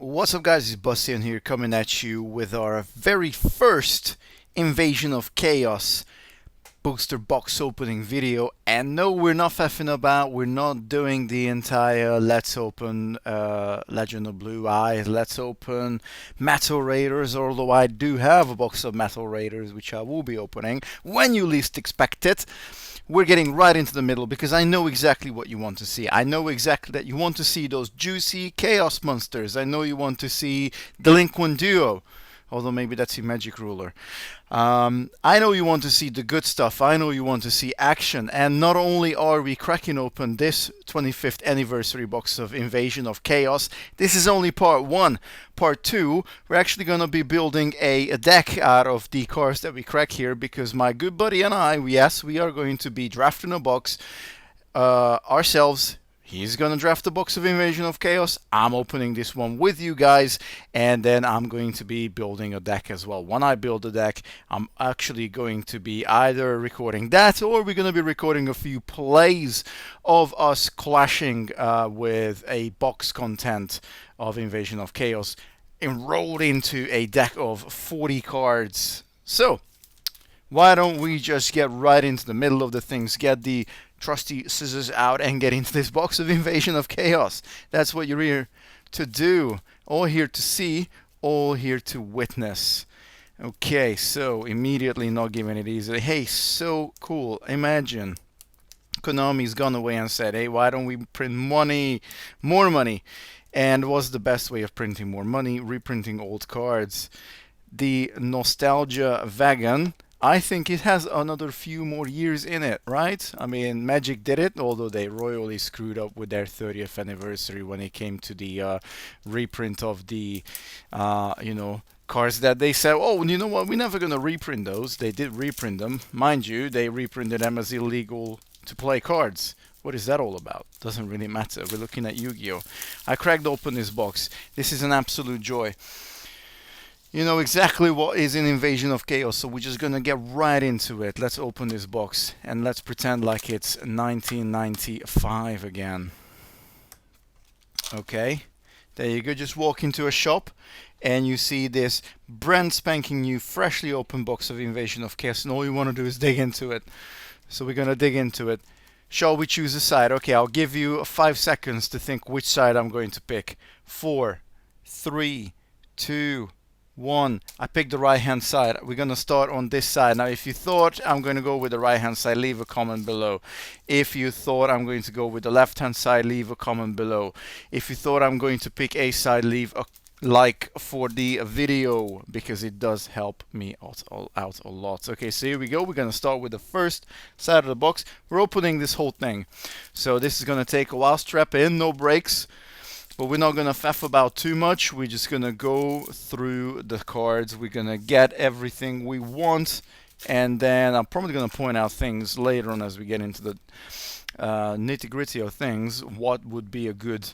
What's up guys, it's Bastian here coming at you with our very first Invasion of Chaos booster box opening video. And no, we're not faffing about, we're not doing the entire let's open Legend of Blue Eyes, let's open Metal Raiders, although I do have a box of Metal Raiders which I will be opening when you least expect it. We're getting right into the middle because I know exactly what you want to see. I know exactly that you want to see those juicy chaos monsters. I know you want to see Delinquent Duo, although maybe that's a magic ruler. I know you want to see the good stuff. I know you want to see action. And not only are we cracking open this 25th anniversary box of Invasion of Chaos, this is only part one. Part two, we're actually going to be building a deck out of the cards that we crack here, because my good buddy and I, yes, we are going to be drafting a box ourselves. He's gonna draft the box of Invasion of Chaos. I'm opening this one with you guys, and then I'm going to be building a deck as well. When I build the deck, I'm actually going to be either recording that, or we're gonna be recording a few plays of us clashing with a box content of Invasion of Chaos enrolled into a deck of 40 cards. So why don't we just get right into the middle of the things, get the trusty scissors out and get into this box of Invasion of Chaos. That's what you're here to do. All here to see, all here to witness. Okay, so immediately not giving it easy. Hey, so cool. Imagine Konami's gone away and said, hey, why don't we print money, more money? And what's the best way of printing more money? Reprinting old cards. The nostalgia wagon, I think it has another few more years in it, right? I mean, Magic did it, although they royally screwed up with their 30th anniversary when it came to the reprint of the, cards that they said, oh, you know what, we're never going to reprint those. They did reprint them. Mind you, they reprinted them as illegal to play cards. What is that all about? Doesn't really matter. We're looking at Yu-Gi-Oh! I cracked open this box. This is an absolute joy. You know exactly what is in Invasion of Chaos, so we're just gonna get right into it. Let's open this box and let's pretend like it's 1995 again. Okay, there you go. Just walk into a shop and you see this brand spanking new, freshly opened box of Invasion of Chaos, and all you want to do is dig into it. So we're gonna dig into it. Shall we choose a side? Okay, I'll give you 5 seconds to think which side I'm going to pick. 4, 3, 2, 1. I picked the right hand side. We're gonna start on this side. Now if you thought I'm going to go with the right hand side, leave a comment below. If you thought I'm going to go with the left hand side, leave a comment below. If you thought I'm going to pick a side, leave a like for the video, because it does help me out a lot. Okay, so here we go. We're gonna start with the first side of the box. We're opening this whole thing, so this is gonna take a while. Strap in, no breaks. But we're not gonna faff about too much. We're just gonna go through the cards. We're gonna get everything we want, and then I'm probably gonna point out things later on as we get into the nitty-gritty of things. What would be a good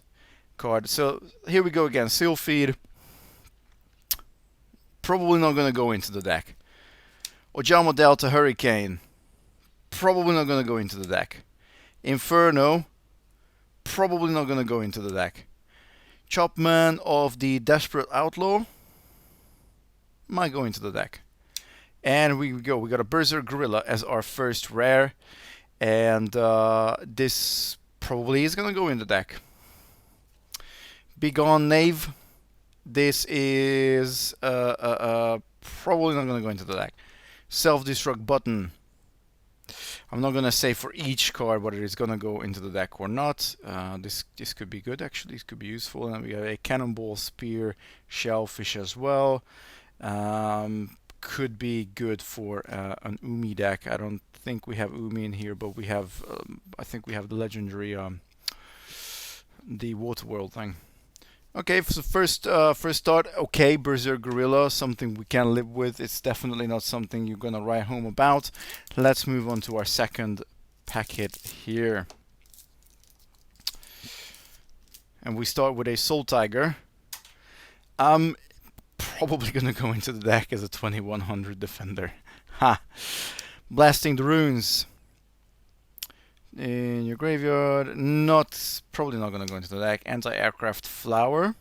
card? So here we go again. Seal Feed. Probably not gonna go into the deck. Ojama Delta Hurricane. Probably not gonna go into the deck. Inferno. Probably not gonna go into the deck. Chopman of the Desperate Outlaw might go into the deck. And we go. We got a Berserk Gorilla as our first rare, and this probably is gonna go in the deck. Begone Knave. This is probably not gonna go into the deck. Self-Destruct Button. I'm not gonna say for each card whether it's gonna go into the deck or not. This could be good actually. This could be useful. And we have a Cannonball Spear Shellfish as well. Could be good for an Umi deck. I don't think we have Umi in here, but we have. I think we have the legendary, the Water World thing. Okay, so first start, okay, Berserk Gorilla, something we can live with. It's definitely not something you're gonna write home about. Let's move on to our second packet here. And we start with a Soul Tiger. I'm probably gonna go into the deck as a 2100 defender. Ha! Blasting the Runes. In your graveyard, probably not going to go into the deck. Anti-aircraft flower.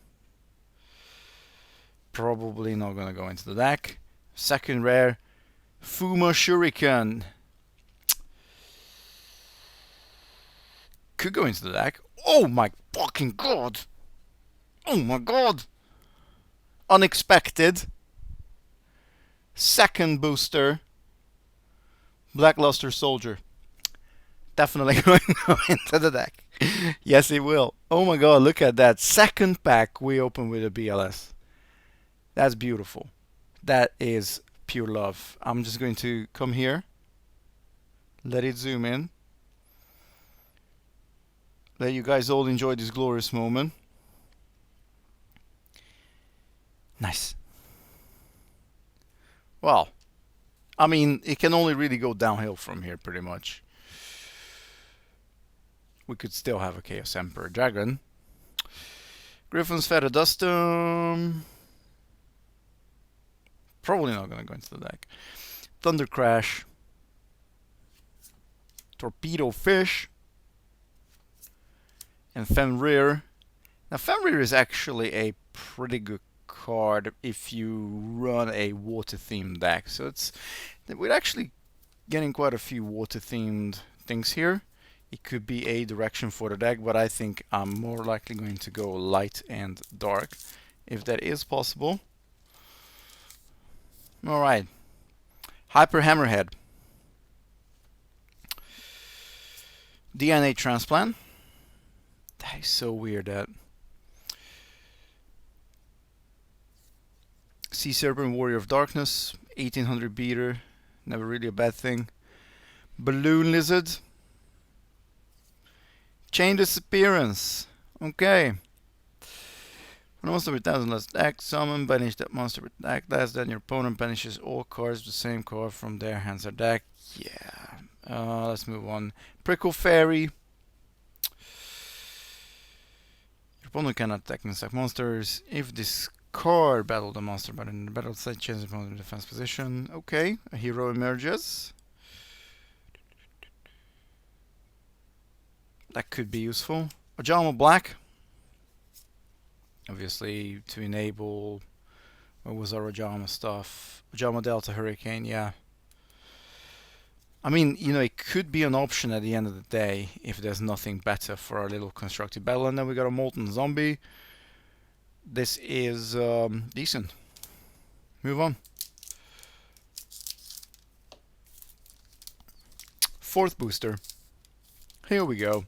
Probably not gonna go into the deck. Second rare, Fuma Shuriken. Could go into the deck. Oh my fucking god! Oh my god! Unexpected. Second booster, Blackluster Soldier. Definitely going to go into the deck. Yes, it will. Oh my god, look at that. Second pack we open with a BLS. That's beautiful. That is pure love. I'm just going to come here. Let it zoom in. Let you guys all enjoy this glorious moment. Nice. Well, I mean, it can only really go downhill from here, pretty much. We could still have a Chaos Emperor Dragon. Griffin's Feather Dustum. Probably not going to go into the deck. Thunder Crash. Torpedo Fish. And Fenrir. Now, Fenrir is actually a pretty good card if you run a water-themed deck. So we're actually getting quite a few water-themed things here. It could be a direction for the deck, but I think I'm more likely going to go light and dark, if that is possible. Alright. Hyper Hammerhead. DNA Transplant. That is so weird, that. Sea Serpent, Warrior of Darkness. 1800 beater. Never really a bad thing. Balloon Lizard. Chain Disappearance. Okay. When a monster with 1000 less deck, summon, banish that monster with deck less, then your opponent banishes all cards with the same card from their hands or deck. Yeah. Let's move on. Prickle Fairy. Your opponent cannot attack and sack monsters. If this card battle the monster, but in the battle side changes the opponent's defense position. Okay. A hero emerges. That could be useful. Ojama Black. Obviously, to enable... What was our Ojama stuff? Ojama Delta Hurricane, yeah. I mean, you know, it could be an option at the end of the day if there's nothing better for our little constructed battle. And then we got a Molten Zombie. This is decent. Move on. Fourth booster. Here we go.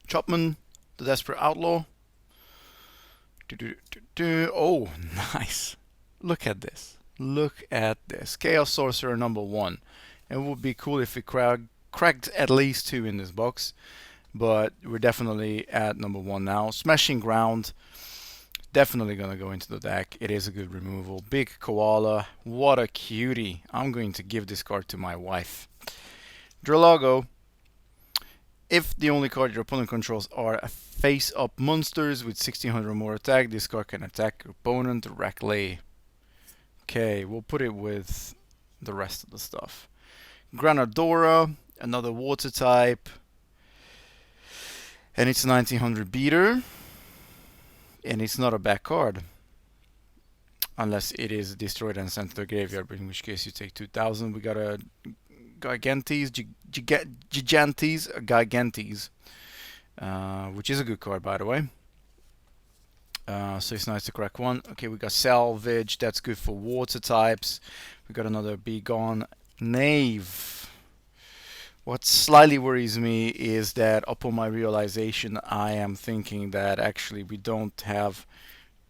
Chopman, the Desperate Outlaw. Oh, nice. Look at this. Look at this. Chaos Sorcerer number 1. It would be cool if we cracked at least 2 in this box. But we're definitely at number 1 now. Smashing Ground. Definitely going to go into the deck. It is a good removal. Big Koala. What a cutie. I'm going to give this card to my wife. Dralago. If the only card your opponent controls are face-up monsters with 1600 or more attack, this card can attack your opponent directly. Okay, we'll put it with the rest of the stuff. Granadora, another water type. And it's 1900 beater. And it's not a bad card. Unless it is destroyed and sent to the graveyard, in which case you take 2000. We got a Gigantes, Gigantes, which is a good card, by the way. So it's nice to crack 1. Okay, we got Salvage, that's good for water types. We got another Be Gone. Knave. What slightly worries me is that upon my realization, I am thinking that actually we don't have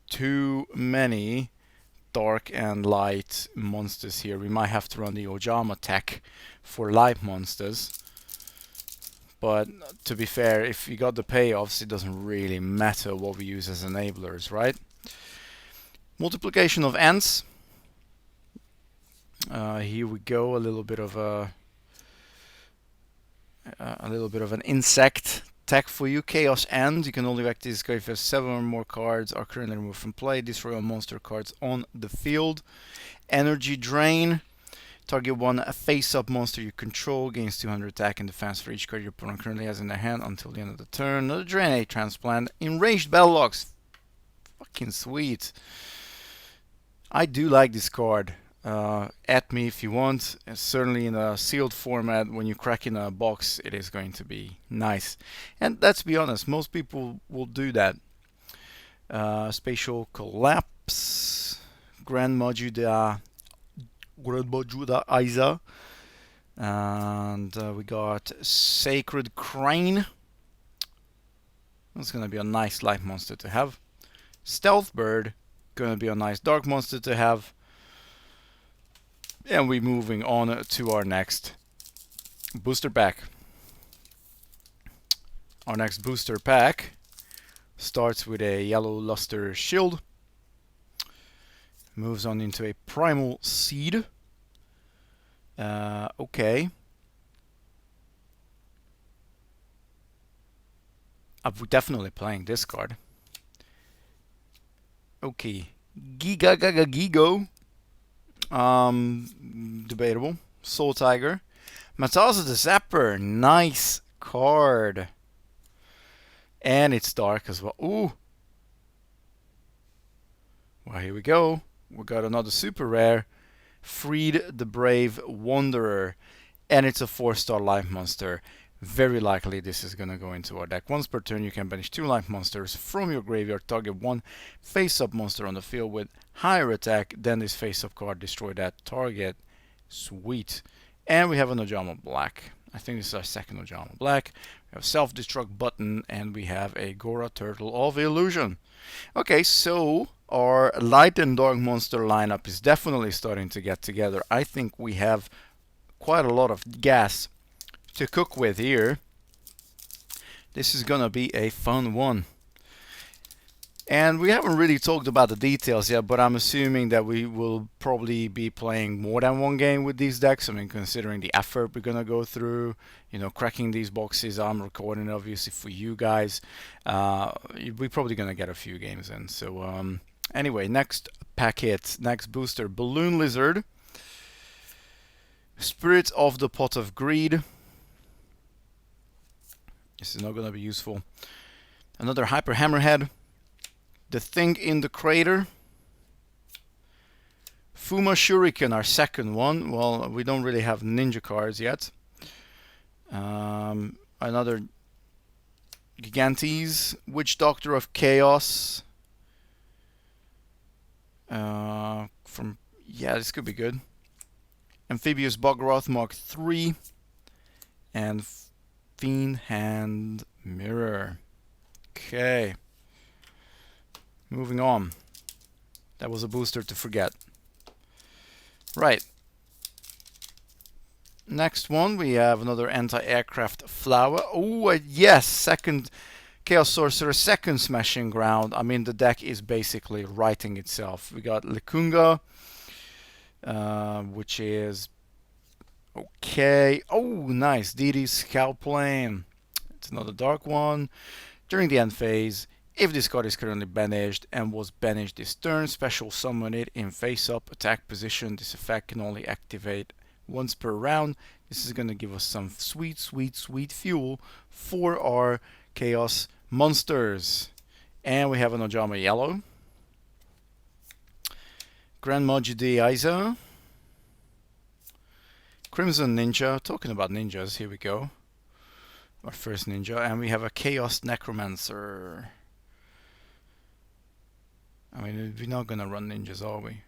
too many dark and light monsters here. We might have to run the Ojama tech for light monsters. But to be fair, if you got the payoffs, it doesn't really matter what we use as enablers, right? Multiplication of Ants. Here we go, a little bit of an insect tech for you. Chaos Ant. You can only activate this card if you have 7 or more cards are currently removed from play. Destroy all monster cards on the field. Energy Drain. Target one face-up monster you control, gains 200 attack and defense for each card your opponent currently has in their hand until the end of the turn. Another DNA Transplant. Enraged Battle Logs. Fucking sweet. I do like this card. At me if you want. Certainly in a sealed format, when you crack in a box, it is going to be nice. And let's be honest, most people will do that. Spatial Collapse, Grandma Judah Isa, and we got Sacred Crane. That's gonna be a nice light monster to have. Stealth Bird, gonna be a nice dark monster to have. And we're moving on to our next booster pack. Our next booster pack starts with a yellow luster shield, moves on into a primal seed. Okay. I'm definitely playing this card. Okay. Gigo. Debatable. Soul Tiger. Matasa the Zapper. Nice card. And it's dark as well. Ooh. Well, here we go. We got another super rare. Freed the Brave Wanderer. And it's a 4-star life monster. Very likely this is going to go into our deck. Once per turn you can banish 2 life monsters from your graveyard. Target 1 face-up monster on the field with higher attack than this face-up card. Destroy that target. Sweet. And we have an Ojama Black. I think this is our second Ojama Black. We have self-destruct button and we have a Gora Turtle of Illusion. Okay, so our light and dark monster lineup is definitely starting to get together. I think we have quite a lot of gas to cook with here. This is gonna be a fun one. And we haven't really talked about the details yet, but I'm assuming that we will probably be playing more than one game with these decks. I mean, considering the effort we're gonna go through, you know, cracking these boxes. I'm recording obviously for you guys. We're probably gonna get a few games in. So anyway, next packet, next booster, Balloon Lizard, Spirit of the Pot of Greed. This is not going to be useful. Another Hyper Hammerhead. The Thing in the Crater. Fuma Shuriken, our second one. Well, we don't really have ninja cards yet. Another Gigantes. Witch Doctor of Chaos. Yeah, this could be good. Amphibious Bogroth Mark III. And Fiend Hand Mirror. Okay. Moving on. That was a booster to forget. Right. Next one, we have another anti-aircraft flower. Oh, yes, second Chaos Sorcerer, second Smashing Ground. I mean, the deck is basically writing itself. We got Lekunga, which is okay. Oh, nice. Didi's Scalplane. It's another dark one. During the end phase, if this card is currently banished and was banished this turn, special summon it in face-up attack position. This effect can only activate once per round. This is going to give us some sweet, sweet, sweet fuel for our Chaos monsters. And we have an Ojama Yellow. Grandma Judah Isa. Crimson Ninja. Talking about ninjas, here we go. Our first ninja. And we have a Chaos Necromancer. I mean, we're not gonna run ninjas, are we?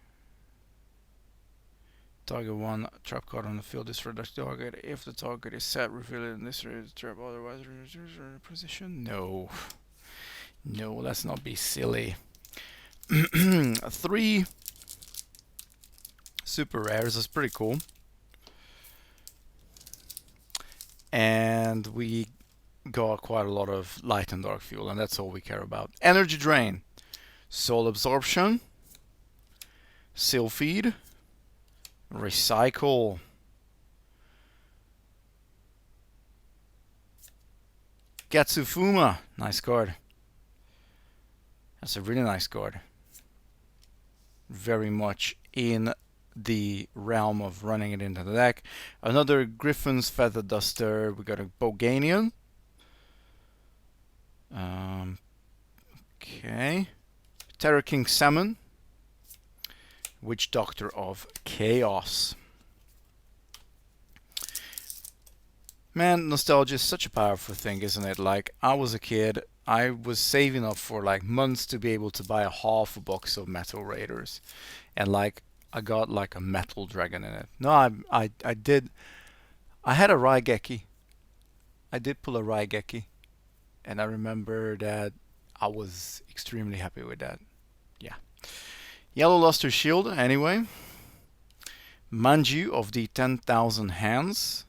Target 1 trap card on the field is for the target. If the target is set, reveal it in this trap, otherwise position. No. No, let's not be silly. 3 super rares, that's pretty cool. And we got quite a lot of light and dark fuel, and that's all we care about. Energy Drain. Soul Absorption, Sylphied, Recycle, Gatsufuma, nice card. That's a really nice card. Very much in the realm of running it into the deck. Another Griffin's Feather Duster. We got a Boganian. Okay. Terra King Salmon, Witch Doctor of Chaos. Man, nostalgia is such a powerful thing, isn't it? Like, I was a kid, I was saving up for like months to be able to buy a half a box of Metal Raiders. And like, I got like a metal dragon in it. No, I did. I had a Raigeki. I did pull a Raigeki. And I remember that I was extremely happy with that. Yeah. Yellow Luster Shield, anyway. Manju of the 10,000 Hands.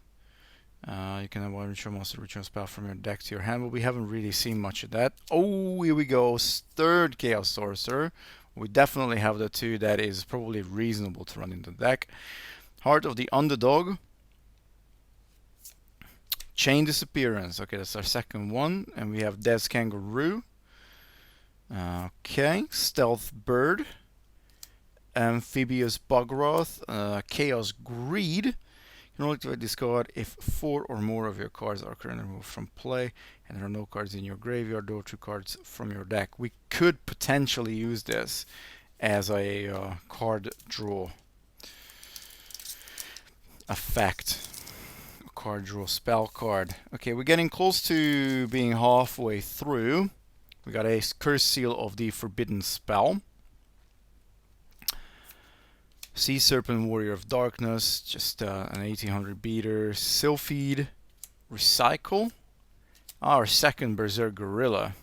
You can avoid ritual monster ritual spell from your deck to your hand, but we haven't really seen much of that. Oh, here we go. Third Chaos Sorcerer. We definitely have the two that is probably reasonable to run in the deck. Heart of the Underdog. Chain Disappearance. Okay, that's our second one. And we have Death's Kangaroo. Okay, Stealth Bird. Amphibious Bogroth. Chaos Greed. You can only activate this card if 4 or more of your cards are currently removed from play and there are no cards in your graveyard or 2 cards from your deck. We could potentially use this as a card draw effect. A card draw spell card. Okay, we're getting close to being halfway through. We got a Curse Seal of the Forbidden Spell. Sea Serpent Warrior of Darkness, just an 1800 beater. Sylphid, Recycle. Our second Berserk Gorilla.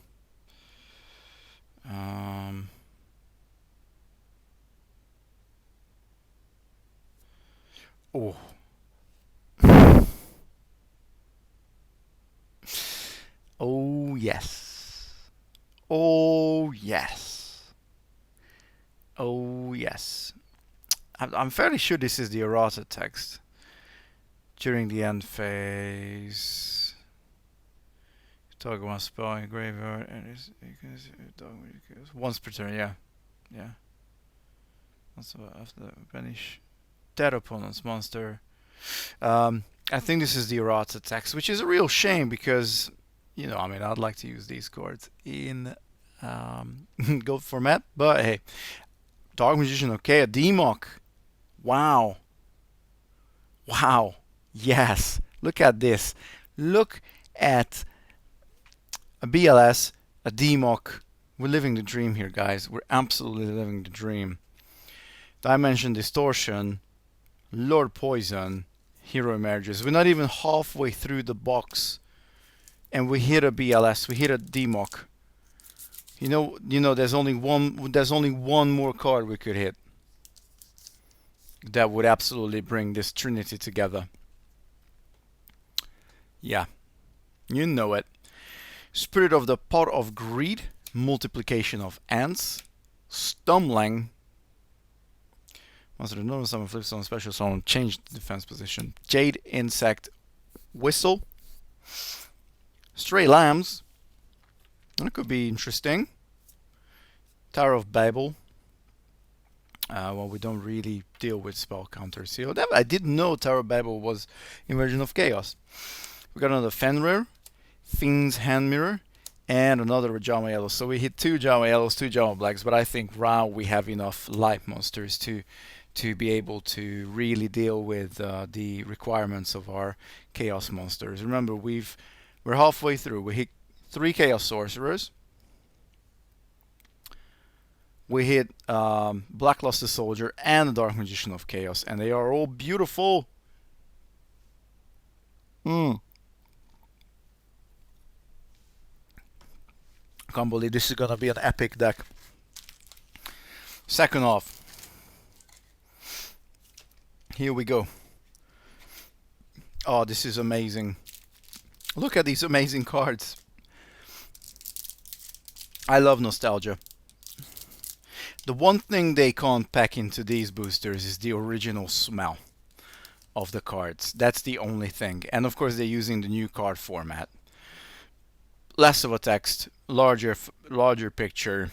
Oh. Oh yes. Oh yes. Oh yes. I'm fairly sure this is the errata text. During the end phase, target one spell in graveyard and once per turn. Yeah. Also after banish dead opponent's monster. I think this is the errata text, which is a real shame because, you know, I mean, I'd like to use these cards in gold format, but hey, Dark Magician. Okay, a Demok. Wow. Wow. Yes. Look at this. Look at a BLS, a Demok. We're living the dream here, guys. We're absolutely living the dream. Dimension Distortion, Lord Poison, Hero Emerges. We're not even halfway through the box and we hit a BLS. We hit a Demok. You know there's only one more card we could hit that would absolutely bring this trinity together. Yeah, you know it. Spirit of the Pot of Greed, Multiplication of Ants, Stumbling. Once the normal summon flips on special summon, change the defense position. Jade Insect Whistle, Stray Lambs. That could be interesting. Tower of Babel. Well, we don't really deal with spell counters here. I didn't know Tower of Babel was Inversion of Chaos. We got another Fenrir, Fiend's Hand Mirror, and another Jama Yellow. So we hit 2 Jama Yellows, 2 Jama Blacks, but I think now we have enough light monsters to be able to really deal with the requirements of our Chaos monsters. Remember, we're halfway through. We hit 3 Chaos Sorcerers. We hit Blackluster Soldier and the Dark Magician of Chaos, and they are all beautiful. I can't believe this is gonna be an epic deck. Second off, here we go. Oh, this is amazing. Look at these amazing cards. I love nostalgia. The one thing they can't pack into these boosters is the original smell of the cards. That's the only thing. And of course they're using the new card format. Less of a text, larger picture,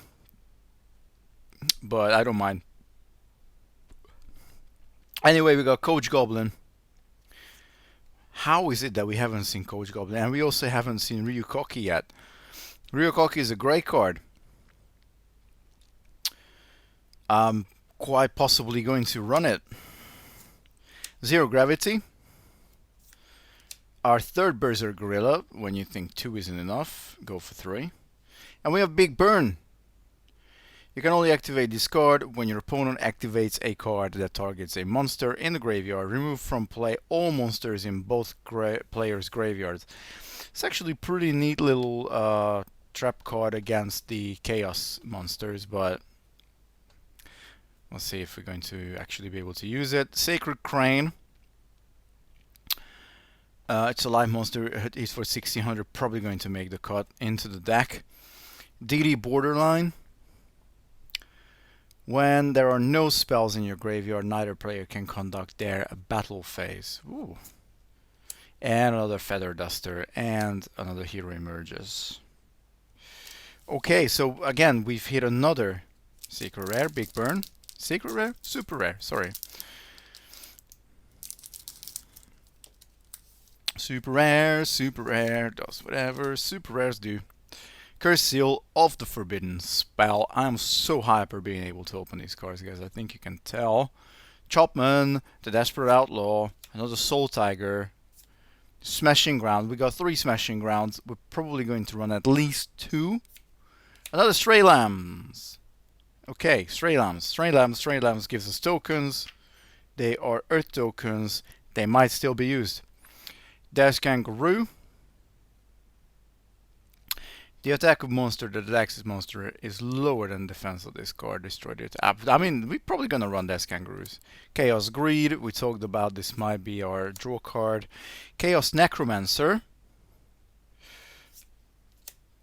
but I don't mind. Anyway, we got Coach Goblin. How is it that we haven't seen Coach Goblin? And we also haven't seen Ryukoki yet. Ryukoki is a great card. quite possibly going to run it. Zero gravity. Our third Berserker Gorilla. When you think 2 isn't enough, go for 3. And we have Big Burn. You can only activate this card when your opponent activates a card that targets a monster in the graveyard. Remove from play all monsters in both players' graveyards. It's actually a pretty neat little trap card against the Chaos monsters, but let's see if we're going to actually be able to use it. Sacred Crane. It's a live monster. It's for 1600. Probably going to make the cut into the deck. DD Borderline. When there are no spells in your graveyard, neither player can conduct their battle phase. Ooh. And another Feather Duster and another Hero emerges. Okay, so again, we've hit another Secret Rare, Big Burn. Secret Rare? Super Rare, sorry. Super Rare, does whatever Super Rares do. Curse Seal of the Forbidden Spell. I'm so hyper being able to open these cards, guys. I think you can tell. Chopman, the Desperate Outlaw, another Soul Tiger, Smashing Ground. We got 3 Smashing Grounds. We're probably going to run at least 2. Another Stray Lambs. Okay, Stray Lambs. Stray Lambs gives us tokens. They are Earth tokens. They might still be used. Dash Kangaroo. The attack of monster that attacks this monster is lower than defense of this card. Destroy it. I mean, we're probably gonna run Death Kangaroos. Chaos Greed. We talked about this might be our draw card. Chaos Necromancer.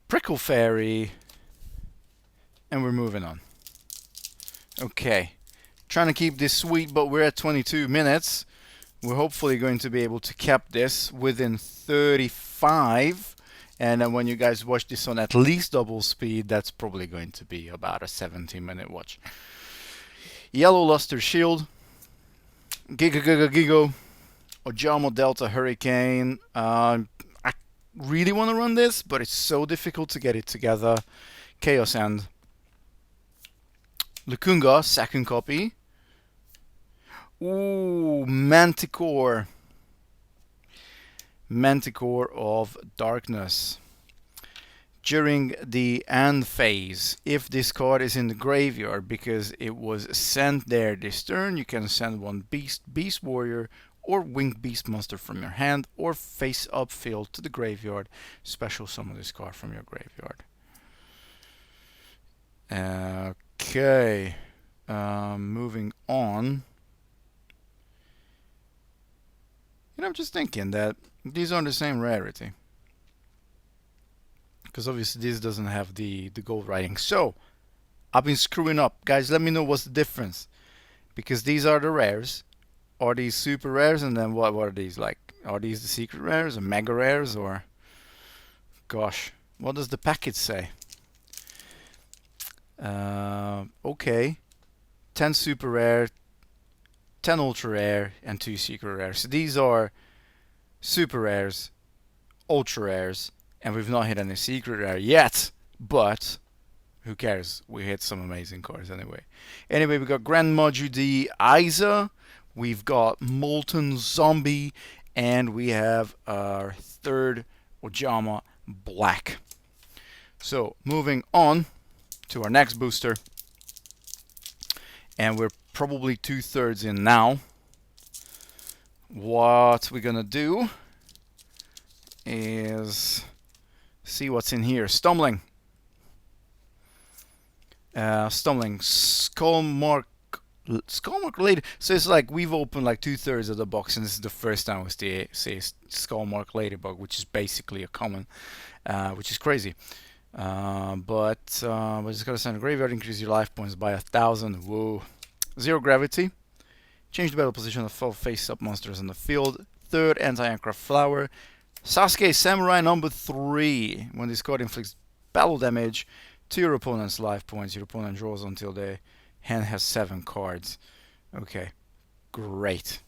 Prickle Fairy. And we're moving on. Okay. Trying to keep this sweet, but we're at 22 minutes. We're hopefully going to be able to cap this within 35. And then when you guys watch this on at least double speed, that's probably going to be about a 17-minute watch. Yellow Luster Shield. Gigo. Ojama Delta Hurricane. I really want to run this, but it's so difficult to get it together. Chaos End. Lukunga, second copy. Ooh, Manticore. Manticore of Darkness. During the end phase, if this card is in the graveyard because it was sent there this turn, you can send one Beast Warrior, or Winged Beast monster from your hand, or face up field to the graveyard. Special summon this card from your graveyard. Okay, moving on. And I'm just thinking that these aren't the same rarity, because obviously this doesn't have the gold writing. So I've been screwing up, guys. Let me know what's the difference, because these are the rares. Are these super rares? And then what are these like? Are these the secret rares or mega rares? Or gosh, what does the package say? Okay, 10 super rare, 10 ultra rare, and 2 secret rares. So these are super rares, ultra rares, and we've not hit any secret rare yet, but who cares? We hit some amazing cards anyway. Anyway, we got Grand Majudi Isa, we've got Molten Zombie, and we have our third Ojama Black. So moving on to our next booster, and we're probably 2/3 in now. What we're gonna do is see what's in here. Stumbling, Skullmark related. So it's like we've opened like 2/3 of the box, and this is the first time we see Skullmark Ladybug, which is basically a common, which is crazy. But just gotta send a graveyard, increase your life points by 1,000. Whoa. Zero gravity. Change the battle position of face-up monsters on the field. Third anti-aircraft flower. Sasuke Samurai number 3. When this card inflicts battle damage to your opponent's life points, your opponent draws until their hand has 7 cards. Okay, great.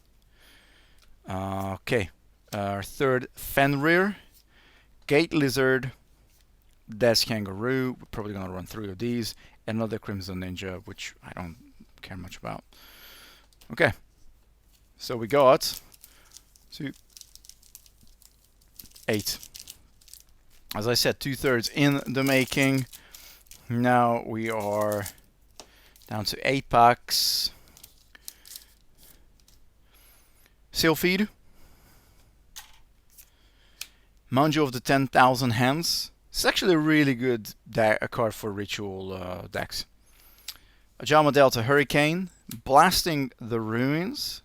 Okay, our third Fenrir. Gate Lizard. Death Kangaroo. We're probably gonna run 3 of these. Another Crimson Ninja, which I don't care much about. Okay, so we got 2, 8. As I said, 2/3 in the making. Now we are down to 8 packs. Seal feed. Manju of the 10,000 Hands. It's actually a really good a card for ritual decks. Ajama Delta Hurricane. Blasting the Ruins.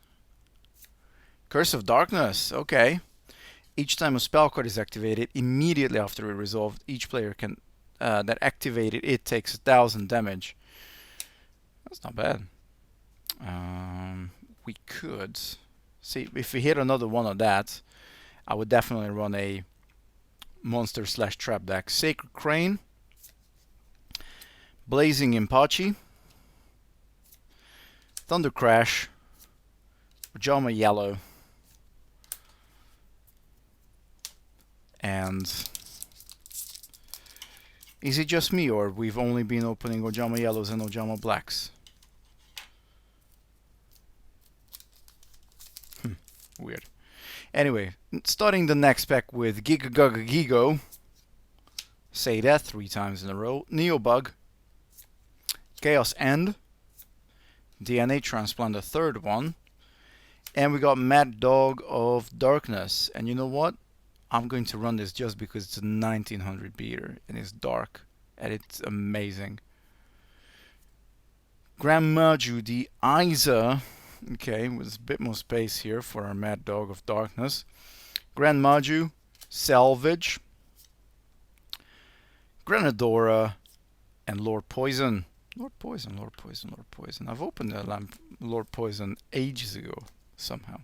Curse of Darkness. Okay. Each time a spell card is activated, immediately after it resolved, each player can that activated it takes 1,000 damage. That's not bad. We could see if we hit another one of that. I would definitely run a monster / trap deck. Sacred Crane, Blazing Impachi, Thunder Crash, Pajama Yellow, and is it just me, or we've only been opening Ojama Yellows and Ojama Blacks? Weird. Anyway, starting the next pack with Giga Gaga Gigo. Say that 3 times in a row. Neobug. Chaos End. DNA Transplant, the 3rd one. And we got Mad Dog of Darkness. And you know what? I'm going to run this just because it's a 1900 beater and it's dark and it's amazing. Grand Maju, the Isa. Okay, with a bit more space here for our Mad Dog of Darkness. Grand Maju, Salvage, Granadora, and Lord Poison. Lord Poison, Lord Poison, Lord Poison. I've opened the Lord Poison ages ago somehow.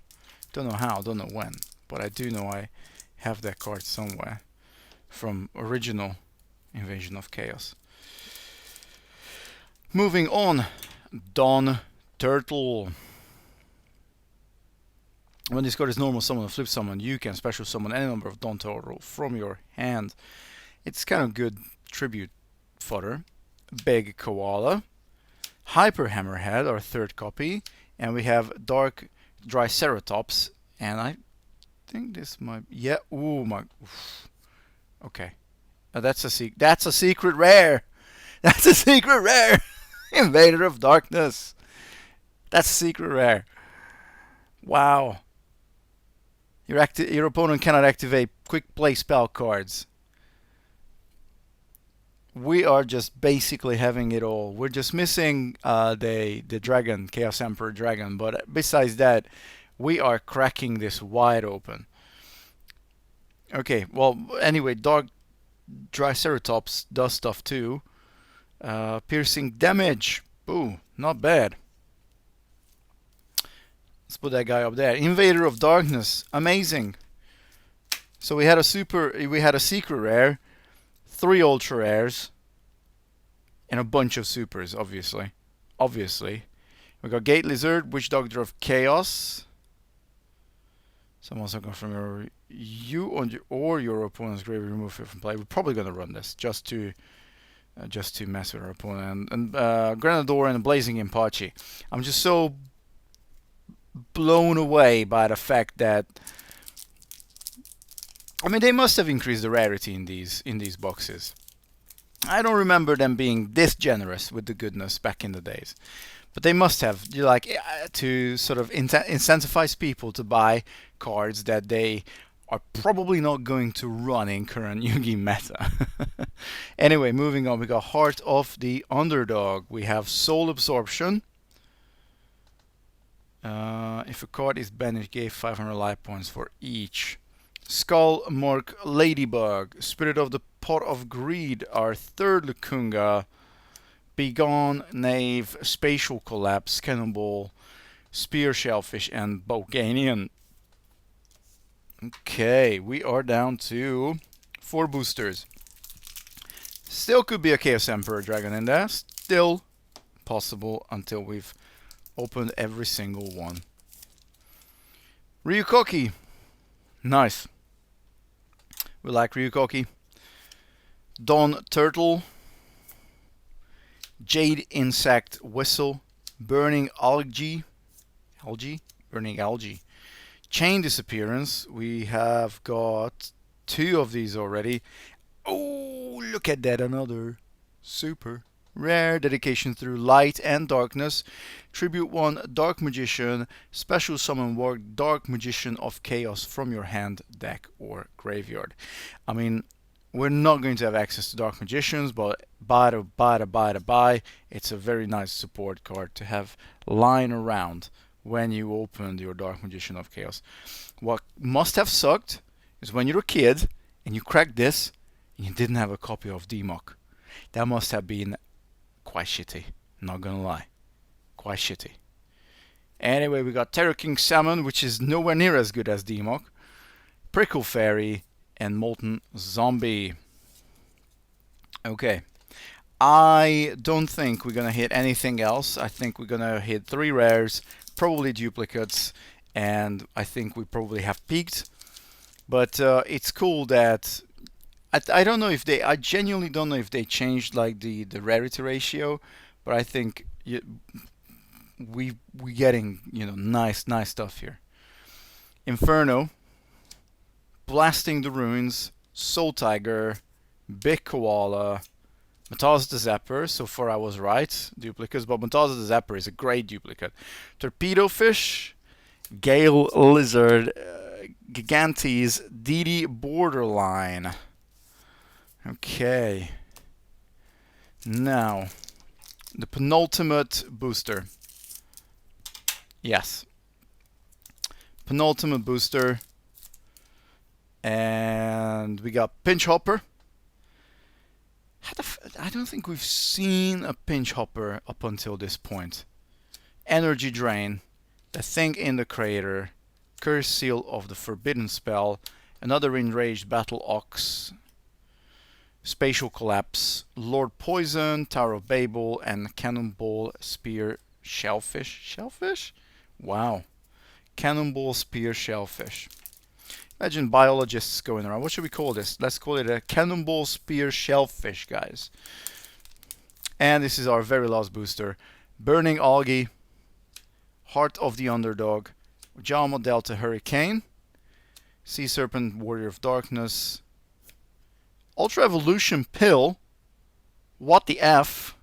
Don't know how, don't know when, but I do know I have that card somewhere from original Invasion of Chaos. Moving on, Dawn Turtle. When this card is normal summon or flip summon, you can special summon any number of Dawn Turtle from your hand. It's kind of good tribute fodder. Big Koala, Hyper Hammerhead, our 3rd copy, and we have Dark Triceratops, and I think this might, yeah, ooh my, oof. Okay, that's a secret rare. That's a secret rare. Invader of Darkness. That's a secret rare. Wow. Your opponent cannot activate quick play spell cards. We are just basically having it all. We're just missing the dragon, Chaos Emperor Dragon, but besides that, we are cracking this wide open. Okay, well, anyway, Dark Triceratops does stuff too. Piercing damage. Ooh, not bad. Let's put that guy up there. Invader of Darkness, amazing. So we had a secret rare, 3 ultra rares, and a bunch of supers. Obviously, we got Gate Lizard, Witch Doctor of Chaos. Someone's looking from your opponent's grave, remove it from play. We're probably gonna run this just to mess with our opponent. And Granador and Blazing Impachi. I'm just so blown away by the fact that, I mean, they must have increased the rarity in these boxes. I don't remember them being this generous with the goodness back in the days, but they must have, to sort of incentivize people to buy cards that they are probably not going to run in current Yugi meta. Anyway, moving on, we got Heart of the Underdog. We have Soul Absorption. If a card is banished, give 500 life points for each. Skull Mark Ladybug, Spirit of the Pot of Greed, our 3rd Lukunga. Begone Knave, Spatial Collapse, Cannonball, Spear Shellfish, and Boganian. Okay, we are down to 4 boosters. Still could be a Chaos Emperor Dragon in there. Still possible until we've opened every single one. Ryukoki. Nice. We like Ryukoki. Dawn Turtle. Jade Insect Whistle. Burning algae, burning algae. Chain disappearance. We have got 2 of these already. Oh, look at that, another super rare. Dedication through light and darkness. Tribute 1 Dark Magician. Special summon work Dark Magician of Chaos from your hand, deck, or graveyard. I mean, we're not going to have access to Dark Magicians, but buy. It's a very nice support card to have lying around when you opened your Dark Magician of Chaos. What must have sucked is when you're a kid and you cracked this and you didn't have a copy of Demok. That must have been quite shitty, not gonna lie. Quite shitty. Anyway, we got Terror King Salmon, which is nowhere near as good as Demok, Prickle Fairy, and Molten Zombie. Okay. I don't think we're gonna hit anything else. I think we're gonna hit 3 rares, probably duplicates, and I think we probably have peaked. But it's cool that I don't know if they. I genuinely don't know if they changed like the rarity ratio, but I think we getting nice stuff here. Inferno, Blasting the Ruins, Soul Tiger, Big Koala, Mataz the Zapper. So far I was right, duplicates, but Mataz the Zapper is a great duplicate. Torpedo Fish, Gale Lizard, Gigantes, DD Borderline. Okay. Now, the penultimate booster. Yes. Penultimate booster. And we got Pinch Hopper. I don't think we've seen a Pinch Hopper up until this point. Energy Drain. The Thing in the Crater. Curse Seal of the Forbidden Spell. Another Enraged Battle Ox. Spatial Collapse, Lord Poison, Tower of Babel, and Cannonball Spear Shellfish. Shellfish? Wow. Cannonball Spear Shellfish. Imagine biologists going around. What should we call this? Let's call it a Cannonball Spear Shellfish, guys. And this is our very last booster. Burning Algae, Heart of the Underdog, Jama Delta Hurricane, Sea Serpent Warrior of Darkness, Ultra Evolution Pill, What the F,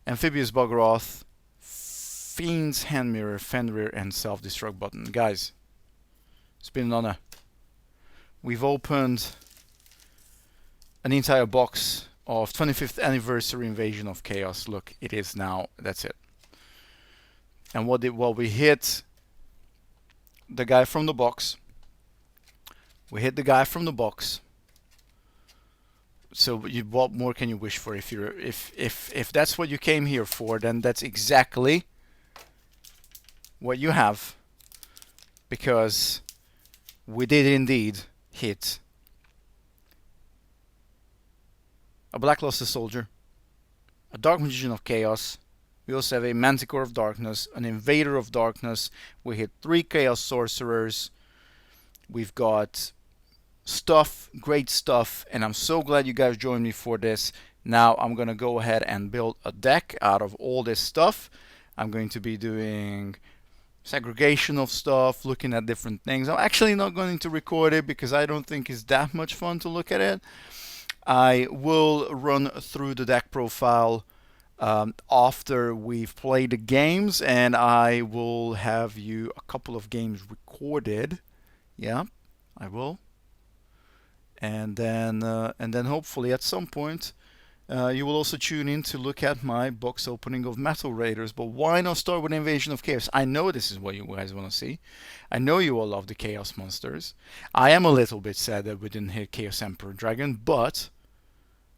Amphibious Bugroth, Fiend's Hand Mirror, Fenrir, and Self-Destruct Button. Guys, it's been an honor. We've opened an entire box of 25th Anniversary Invasion of Chaos. Look, it is now. That's it. And what we hit the guy from the box. We hit the guy from the box. So what more can you wish for? If that's what you came here for, then that's exactly what you have, because we did indeed hit a Black Luster Soldier, a Dark Magician of Chaos. We also have a Manticore of Darkness, an Invader of Darkness. We hit 3 Chaos Sorcerers. We've got stuff, great stuff, and I'm so glad you guys joined me for this. Now I'm gonna go ahead and build a deck out of all this stuff. I'm going to be doing segregation of stuff, looking at different things. I'm actually not going to record it because I don't think it's that much fun to look at it. I will run through the deck profile after we've played the games, and I will have you a couple of games recorded. Yeah, I will. And then hopefully at some point you will also tune in to look at my box opening of Metal Raiders. But why not start with Invasion of Chaos? I know this is what you guys want to see. I know you all love the Chaos monsters. I am a little bit sad that we didn't hit Chaos Emperor Dragon, but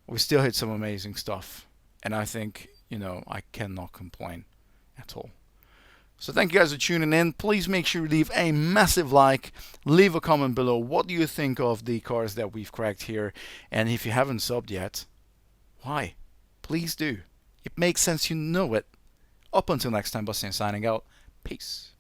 we still hit some amazing stuff. And I think, I cannot complain at all. So thank you guys for tuning in. Please make sure you leave a massive like. Leave a comment below. What do you think of the cards that we've cracked here? And if you haven't subbed yet, why? Please do. It makes sense, you know it. Up until next time, Bastian signing out. Peace.